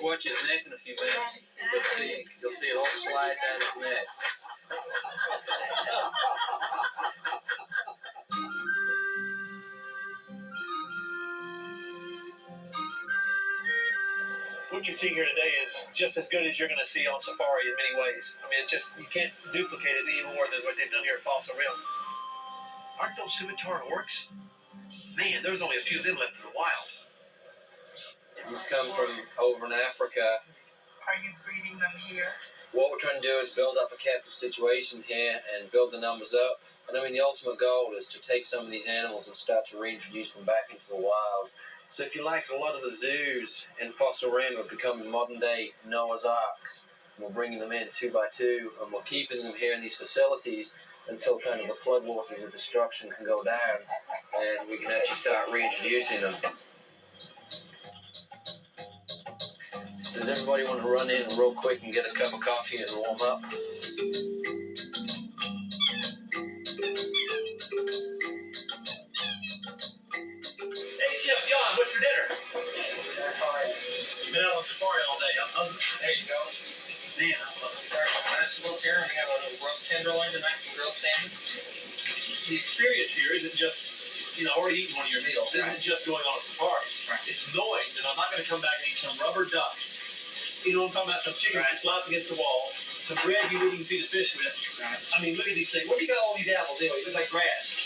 you watch his neck in a few minutes, you'll see it all slide down his neck. What you see here today is just as good as you're going to see on safari in many ways. I mean, it's just, you can't duplicate it any more than what they've done here at Fossil Rim. Aren't those scimitar orcs? Man, there's only a few of them left in the wild. He's come from over in Africa. Are you breeding them here? What we're trying to do is build up a captive situation here and build the numbers up. And I mean, the ultimate goal is to take some of these animals and start to reintroduce them back into the wild. So if you like, a lot of the zoos in Fossil Rim are becoming modern-day Noah's Arks. And we're bringing them in 2 by 2, and we're keeping them here in these facilities until kind of the floodwaters of destruction can go down, and we can actually start reintroducing them. Does everybody want to run in real quick and get a cup of coffee and warm up? Hey, Chef John, what's for dinner? You've been out on safari all day. I'm hungry. There you go. Man, Let's start with vegetables here. We have a little roast tenderloin tonight, some grilled salmon. the experience here isn't just, already eating one of your meals. It isn't just going on a safari. Right. It's knowing that I'm not going to come back and eat some rubber duck. You know what I'm talking about? Some chicken that's flopped against the wall. Some bread you wouldn't feed a fish with. Right. I mean, look at these things. What do you got all these apples anyway? It looks like grass.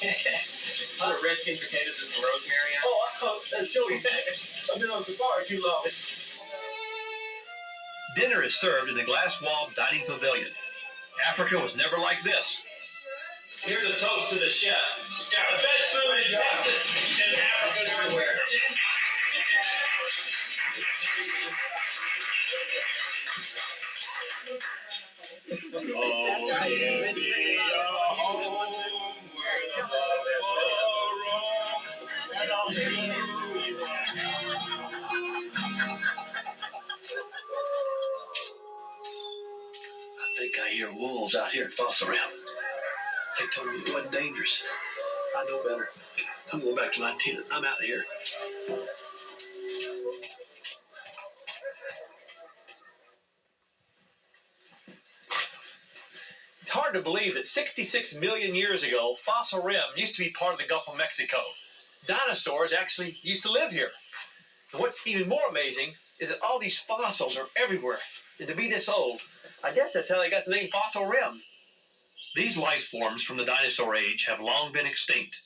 Other red skin potatoes with some rosemary on. Oh, I'll show you that. I've been on safari too long. Dinner is served in the glass-walled dining pavilion. Africa was never like this. Here's a toast to the chef. Yeah, the best food in Texas and Africa everywhere. That's right. I think I hear wolves out here at Fossil Rim. They told me it wasn't dangerous. I know better. I'm going back to my tent. I'm out of here. It's hard to believe that 66 million years ago, Fossil Rim used to be part of the Gulf of Mexico. Dinosaurs actually used to live here. And what's even more amazing is that all these fossils are everywhere. And to be this old, I guess that's how they got the name Fossil Rim. These life forms from the dinosaur age have long been extinct.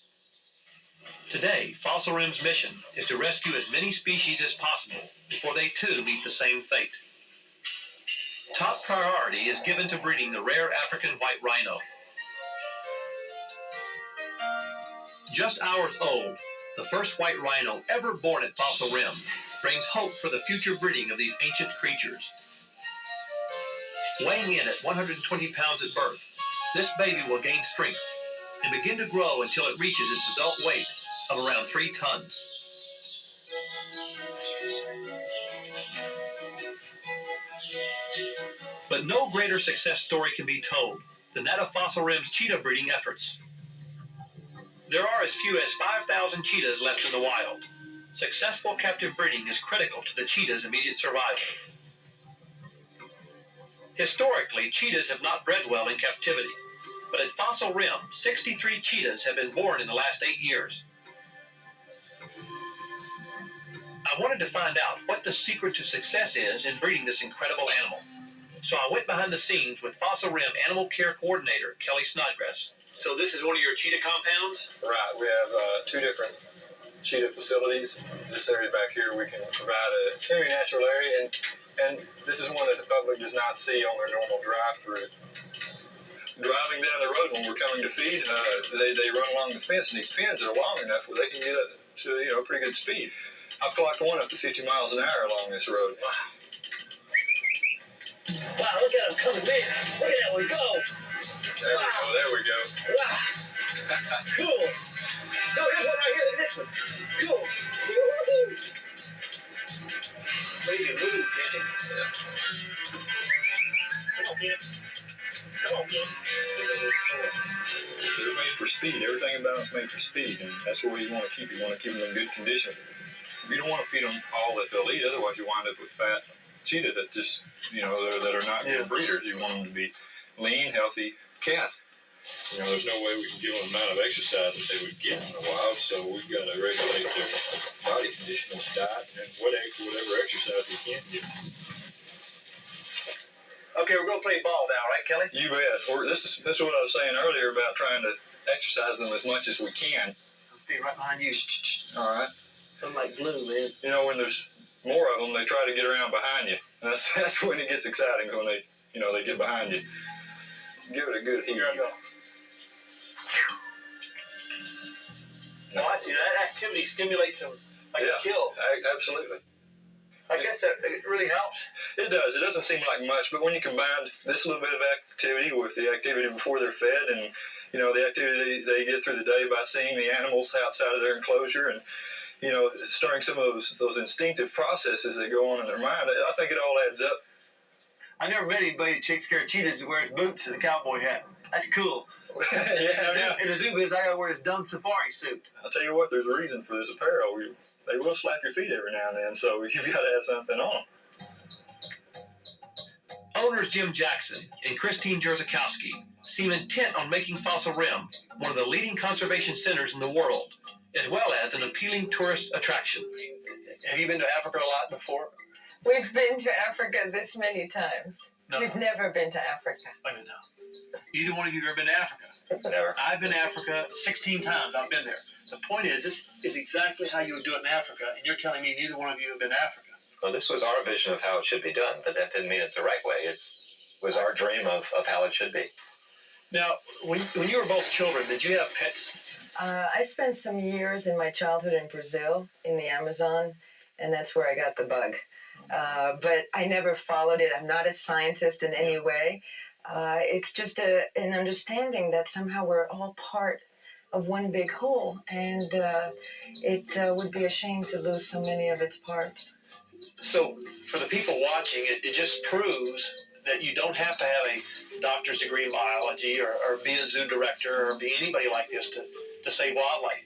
Today, Fossil Rim's mission is to rescue as many species as possible before they too meet the same fate. Top priority is given to breeding the rare African white rhino. Just hours old, the first white rhino ever born at Fossil Rim brings hope for the future breeding of these ancient creatures. Weighing in at 120 pounds at birth, this baby will gain strength and begin to grow until it reaches its adult weight of around 3 tons. But no greater success story can be told than that of Fossil Rim's cheetah breeding efforts. There are as few as 5,000 cheetahs left in the wild. Successful captive breeding is critical to the cheetah's immediate survival. Historically, cheetahs have not bred well in captivity, but at Fossil Rim, 63 cheetahs have been born in the last 8 years. I wanted to find out what the secret to success is in breeding this incredible animal. So I went behind the scenes with Fossil Rim Animal Care Coordinator, Kelly Snodgrass. So this is one of your cheetah compounds? Right. We have 2 different cheetah facilities. This area back here, we can provide a semi-natural area, and this is one that the public does not see on their normal drive-through. Driving down the road when we're coming to feed, they run along the fence, and these pins are long enough where they can get to a pretty good speed. I've clocked one up to 50 miles an hour along this road. Wow, look at him coming, man. Look at that one go. There we go. Wow. Cool. No, here's one right here. Look at this one. Cool. Woo-hoo. Make it move, Kenny. Yeah. Come on, kid. Come on, kid. They're made for speed. Everything about them's made for speed, and that's what you want to keep. You want to keep them in good condition. You don't want to feed them all that they'll eat, otherwise you wind up with fat cheetah that just, that are not good breeders. You want them to be lean, healthy cats. There's no way we can give them the amount of exercise that they would get in the wild, so we've got to regulate their body conditioning, diet, and whatever exercise we can give them. Okay, we're going to play ball now, right, Kelly? You bet. This is what I was saying earlier about trying to exercise them as much as we can. I'll be right behind you. All right. I'm like glue, man. When there's more of them, they try to get around behind you. And that's when it gets exciting, when they get behind you. Give it a good heave. Here I go. No, I see that activity stimulates them like a kill. Absolutely. I guess that it really helps. It does. It doesn't seem like much, but when you combine this little bit of activity with the activity before they're fed, and the activity they get through the day by seeing the animals outside of their enclosure, and starting some of those instinctive processes that go on in their mind, I think it all adds up. I never met anybody that takes care of cheetahs who wears boots and a cowboy hat. That's cool. In the zoo biz, I gotta wear this dumb safari suit. I'll tell you what, there's a reason for this apparel. They will slap your feet every now and then, so you've got to have something on. Owners Jim Jackson and Christine Jerzakowski seem intent on making Fossil Rim one of the leading conservation centers in the world, as well as an appealing tourist attraction. Have you been to Africa a lot before? We've been to Africa this many times. No. We've never been to Africa. Wait a minute now. Either one of you have ever been to Africa? Never. I've been to Africa 16 times. I've been there. The point is, this is exactly how you would do it in Africa, and you're telling me neither one of you have been to Africa. Well, this was our vision of how it should be done, but that didn't mean it's the right way. It was our dream of how it should be. Now, when you were both children, did you have pets? I spent some years in my childhood in Brazil, in the Amazon, and that's where I got the bug. But I never followed it. I'm not a scientist in any way. It's just an understanding that somehow we're all part of one big whole, and it would be a shame to lose so many of its parts. So, for the people watching, it just proves that you don't have to have a doctor's degree in biology or be a zoo director or be anybody like this to save wildlife.